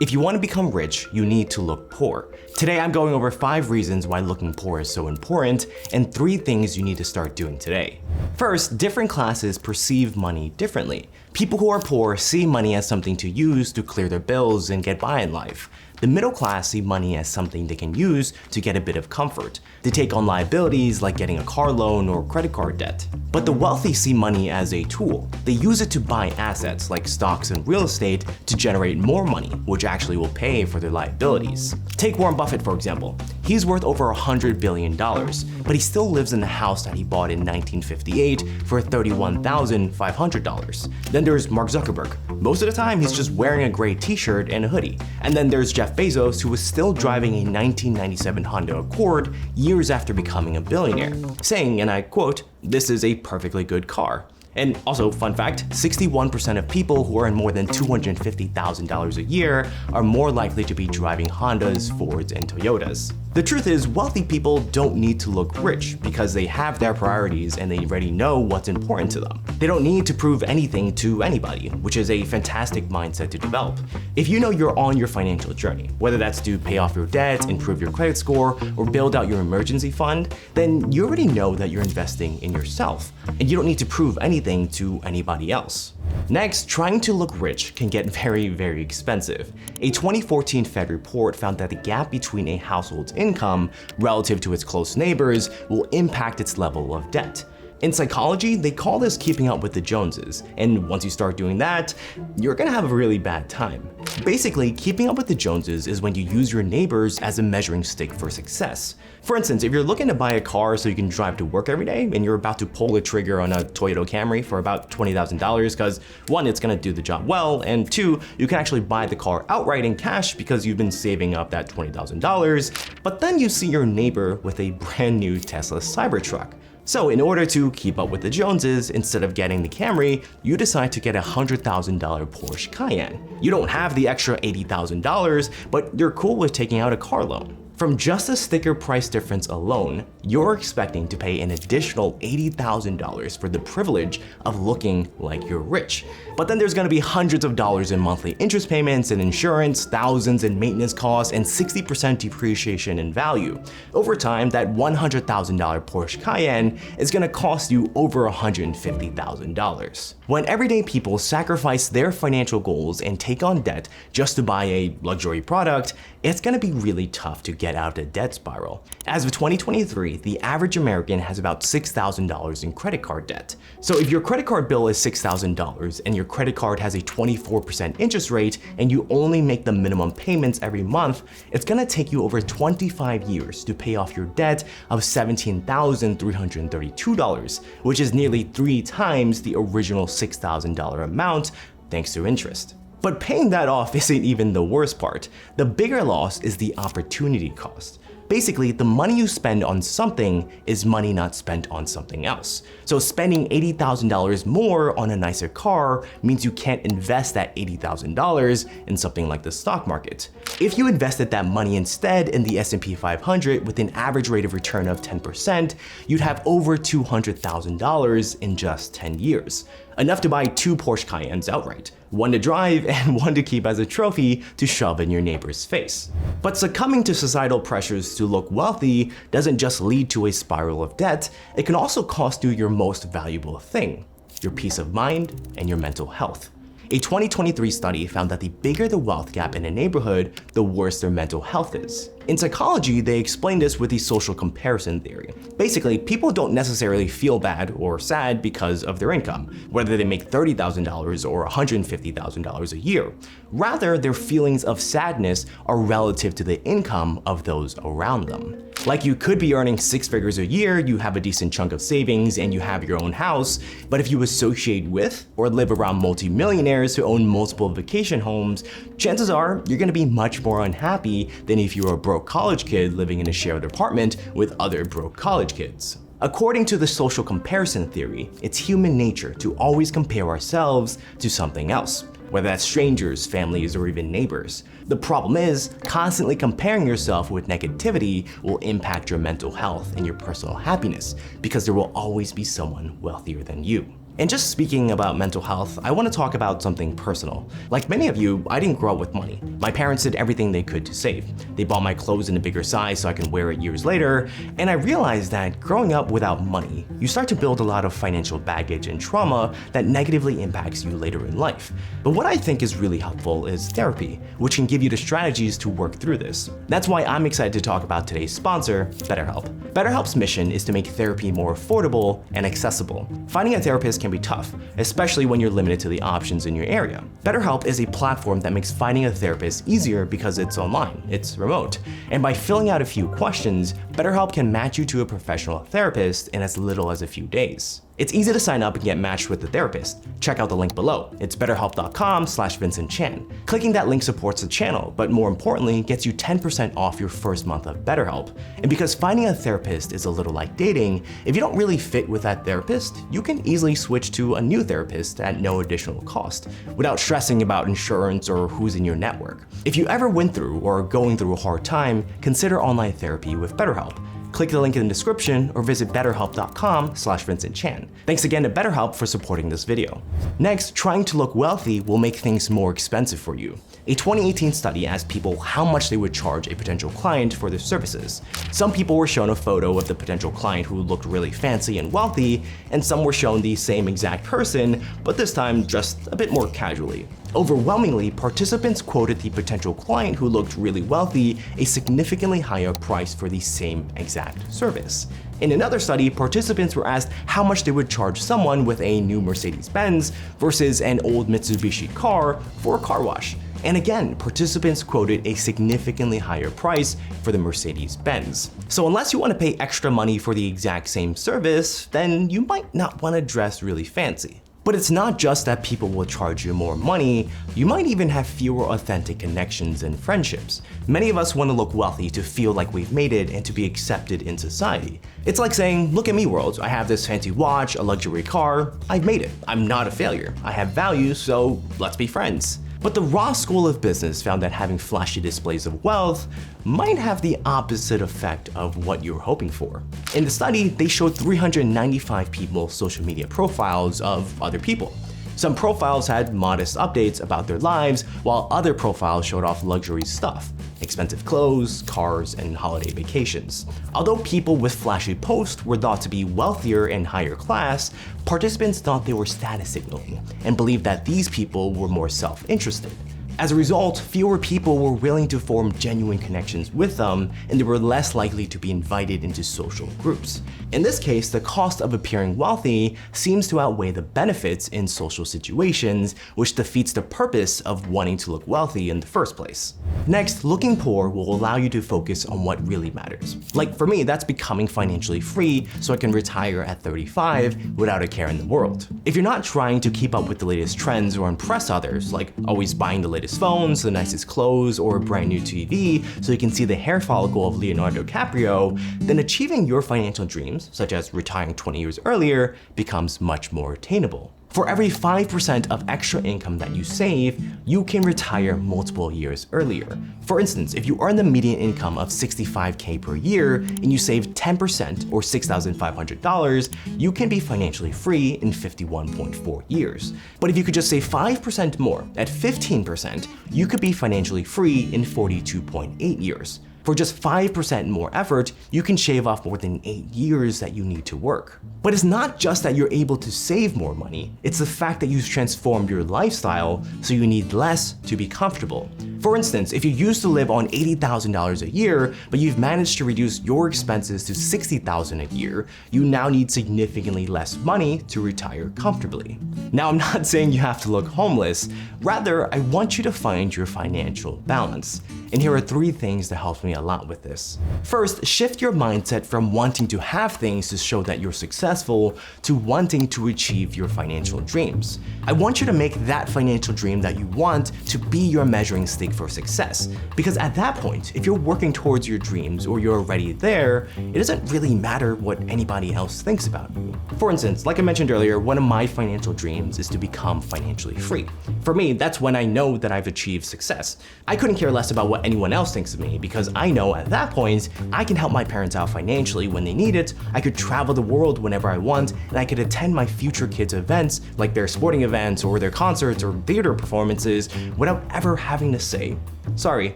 If you want to become rich, you need to look poor. Today I'm going over 5 reasons why looking poor is so important and 3 things you need to start doing today. First, different classes perceive money differently. People who are poor see money as something to use to clear their bills and get by in life. The middle class see money as something they can use to get a bit of comfort. They take on liabilities like getting a car loan or credit card debt. But the wealthy see money as a tool. They use it to buy assets like stocks and real estate to generate more money, which actually will pay for their liabilities. Take Warren Buffett, for example. He's worth over $100 billion, but he still lives in the house that he bought in 1958 for $31,500. Then there's Mark Zuckerberg. Most of the time, he's just wearing a gray t-shirt and a hoodie. And then there's Jeff Bezos, who was still driving a 1997 Honda Accord years after becoming a billionaire, saying, and I quote, "This is a perfectly good car." And also, fun fact, 61% of people who earn more than $250,000 a year are more likely to be driving Hondas, Fords, and Toyotas. The truth is, wealthy people don't need to look rich because they have their priorities and they already know what's important to them. They don't need to prove anything to anybody, which is a fantastic mindset to develop. If you know you're on your financial journey, whether that's to pay off your debt, improve your credit score, or build out your emergency fund, then you already know that you're investing in yourself, and you don't need to prove anything to anybody else. Next, trying to look rich can get very, very expensive. A 2014 Fed report found that the gap between a household's income relative to its close neighbors will impact its level of debt. In psychology, they call this keeping up with the Joneses, and once you start doing that, you're gonna have a really bad time. Basically, keeping up with the Joneses is when you use your neighbors as a measuring stick for success. For instance, if you're looking to buy a car so you can drive to work every day and you're about to pull the trigger on a Toyota Camry for about $20,000 because 1, it's gonna do the job well, and 2, you can actually buy the car outright in cash because you've been saving up that $20,000, but then you see your neighbor with a brand new Tesla Cybertruck. So in order to keep up with the Joneses, instead of getting the Camry, you decide to get a $100,000 Porsche Cayenne. You don't have the extra $80,000, but you're cool with taking out a car loan. From just the sticker price difference alone, you're expecting to pay an additional $80,000 for the privilege of looking like you're rich. But then there's gonna be hundreds of dollars in monthly interest payments and insurance, thousands in maintenance costs, and 60% depreciation in value. Over time, that $100,000 Porsche Cayenne is gonna cost you over $150,000. When everyday people sacrifice their financial goals and take on debt just to buy a luxury product, it's gonna be really tough to get out of the debt spiral. As of 2023, the average American has about $6,000 in credit card debt. So if your credit card bill is $6,000 and your credit card has a 24% interest rate and you only make the minimum payments every month, it's gonna take you over 25 years to pay off your debt of $17,332, which is nearly 3 times the original $6,000 amount thanks to interest. But paying that off isn't even the worst part. The bigger loss is the opportunity cost. Basically, the money you spend on something is money not spent on something else. So spending $80,000 more on a nicer car means you can't invest that $80,000 in something like the stock market. If you invested that money instead in the S&P 500 with an average rate of return of 10%, you'd have over $200,000 in just 10 years. Enough to buy 2 Porsche Cayennes outright, 1 to drive and 1 to keep as a trophy to shove in your neighbor's face. But succumbing to societal pressures to look wealthy doesn't just lead to a spiral of debt, it can also cost you your most valuable thing, your peace of mind and your mental health. A 2023 study found that the bigger the wealth gap in a neighborhood, the worse their mental health is. In psychology, they explain this with the social comparison theory. Basically, people don't necessarily feel bad or sad because of their income, whether they make $30,000 or $150,000 a year. Rather, their feelings of sadness are relative to the income of those around them. Like you could be earning 6 figures a year, you have a decent chunk of savings, and you have your own house, but if you associate with or live around multimillionaires who own multiple vacation homes, chances are you're gonna be much more unhappy than if you were a broke college kid living in a shared apartment with other broke college kids. According to the social comparison theory, it's human nature to always compare ourselves to something else, whether that's strangers, families, or even neighbors. The problem is, constantly comparing yourself with negativity will impact your mental health and your personal happiness because there will always be someone wealthier than you. And just speaking about mental health, I want to talk about something personal. Like many of you, I didn't grow up with money. My parents did everything they could to save. They bought my clothes in a bigger size so I can wear it years later, and I realized that growing up without money, you start to build a lot of financial baggage and trauma that negatively impacts you later in life. But what I think is really helpful is therapy, which can give you the strategies to work through this. That's why I'm excited to talk about today's sponsor, BetterHelp. BetterHelp's mission is to make therapy more affordable and accessible. Finding a therapist can be tough, especially when you're limited to the options in your area. BetterHelp is a platform that makes finding a therapist easier because it's online, it's remote. And by filling out a few questions, BetterHelp can match you to a professional therapist in as little as a few days. It's easy to sign up and get matched with a therapist. Check out the link below. It's betterhelp.com/Vincent Chan. Clicking that link supports the channel, but more importantly, gets you 10% off your first month of BetterHelp. And because finding a therapist is a little like dating, if you don't really fit with that therapist, you can easily switch to a new therapist at no additional cost, without stressing about insurance or who's in your network. If you ever went through or are going through a hard time, consider online therapy with BetterHelp. Click the link in the description or visit betterhelp.com/Vincent Chan. Thanks again to BetterHelp for supporting this video. Next, trying to look wealthy will make things more expensive for you. A 2018 study asked people how much they would charge a potential client for their services. Some people were shown a photo of the potential client who looked really fancy and wealthy, and some were shown the same exact person, but this time just a bit more casually. Overwhelmingly, participants quoted the potential client who looked really wealthy a significantly higher price for the same exact service. In another study, participants were asked how much they would charge someone with a new Mercedes-Benz versus an old Mitsubishi car for a car wash. And again, participants quoted a significantly higher price for the Mercedes-Benz. So unless you want to pay extra money for the exact same service, then you might not want to dress really fancy. But it's not just that people will charge you more money, you might even have fewer authentic connections and friendships. Many of us want to look wealthy to feel like we've made it and to be accepted in society. It's like saying, look at me world, I have this fancy watch, a luxury car, I've made it. I'm not a failure. I have values, so let's be friends. But the Ross School of Business found that having flashy displays of wealth might have the opposite effect of what you're hoping for. In the study, they showed 395 people's social media profiles of other people. Some profiles had modest updates about their lives, while other profiles showed off luxury stuff, expensive clothes, cars, and holiday vacations. Although people with flashy posts were thought to be wealthier and higher class, participants thought they were status signaling and believed that these people were more self-interested. As a result, fewer people were willing to form genuine connections with them, and they were less likely to be invited into social groups. In this case, the cost of appearing wealthy seems to outweigh the benefits in social situations, which defeats the purpose of wanting to look wealthy in the first place. Next, looking poor will allow you to focus on what really matters. Like for me, that's becoming financially free so I can retire at 35 without a care in the world. If you're not trying to keep up with the latest trends or impress others, like always buying the latest phones, the nicest clothes, or a brand new TV so you can see the hair follicle of Leonardo DiCaprio, then achieving your financial dreams, such as retiring 20 years earlier, becomes much more attainable. For every 5% of extra income that you save, you can retire multiple years earlier. For instance, if you earn the median income of $65K per year and you save 10% or $6,500, you can be financially free in 51.4 years. But if you could just save 5% more, at 15%, you could be financially free in 42.8 years. For just 5% more effort, you can shave off more than 8 years that you need to work. But it's not just that you're able to save more money, it's the fact that you've transformed your lifestyle so you need less to be comfortable. For instance, if you used to live on $80,000 a year, but you've managed to reduce your expenses to $60,000 a year, you now need significantly less money to retire comfortably. Now, I'm not saying you have to look homeless, rather, I want you to find your financial balance. And here are 3 things that helped me a lot with this. First, shift your mindset from wanting to have things to show that you're successful to wanting to achieve your financial dreams. I want you to make that financial dream that you want to be your measuring stick for success. Because at that point, if you're working towards your dreams or you're already there, it doesn't really matter what anybody else thinks about you. For instance, like I mentioned earlier, one of my financial dreams is to become financially free. For me, that's when I know that I've achieved success. I couldn't care less about what what anyone else thinks of me, because I know at that point, I can help my parents out financially when they need it, I could travel the world whenever I want, and I could attend my future kids' events, like their sporting events or their concerts or theater performances, without ever having to say, sorry,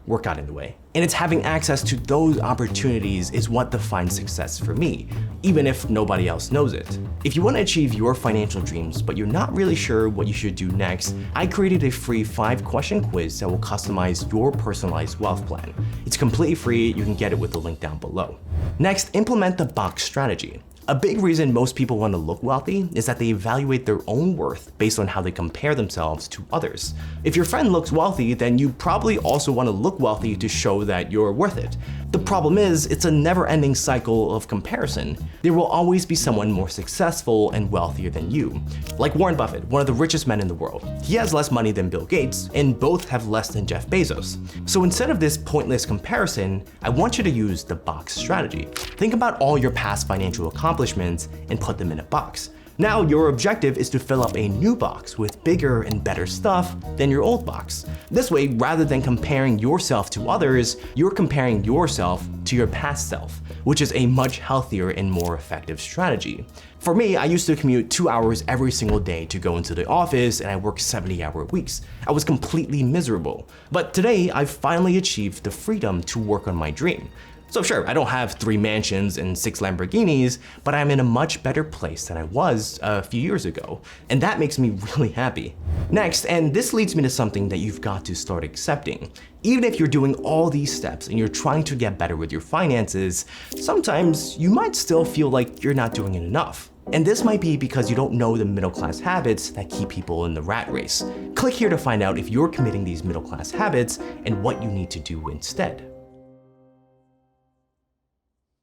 work got in the way. And it's having access to those opportunities is what defines success for me, even if nobody else knows it. If you want to achieve your financial dreams, but you're not really sure what you should do next, I created a free 5-question quiz that will customize your personalized wealth plan. It's completely free, you can get it with the link down below. Next, implement the box strategy. A big reason most people want to look wealthy is that they evaluate their own worth based on how they compare themselves to others. If your friend looks wealthy, then you probably also want to look wealthy to show that you're worth it. The problem is, it's a never-ending cycle of comparison. There will always be someone more successful and wealthier than you. Like Warren Buffett, one of the richest men in the world. He has less money than Bill Gates, and both have less than Jeff Bezos. So instead of this pointless comparison, I want you to use the box strategy. Think about all your past financial accomplishments and put them in a box. Now your objective is to fill up a new box with bigger and better stuff than your old box. This way, rather than comparing yourself to others, you're comparing yourself to your past self, which is a much healthier and more effective strategy. For me, I used to commute 2 hours every single day to go into the office, and I worked 70-hour weeks. I was completely miserable. But today, I've finally achieved the freedom to work on my dream. So sure, I don't have 3 mansions and 6 Lamborghinis, but I'm in a much better place than I was a few years ago, and that makes me really happy. Next, and this leads me to something that you've got to start accepting. Even if you're doing all these steps and you're trying to get better with your finances, sometimes you might still feel like you're not doing it enough. And this might be because you don't know the middle-class habits that keep people in the rat race. Click here to find out if you're committing these middle-class habits and what you need to do instead.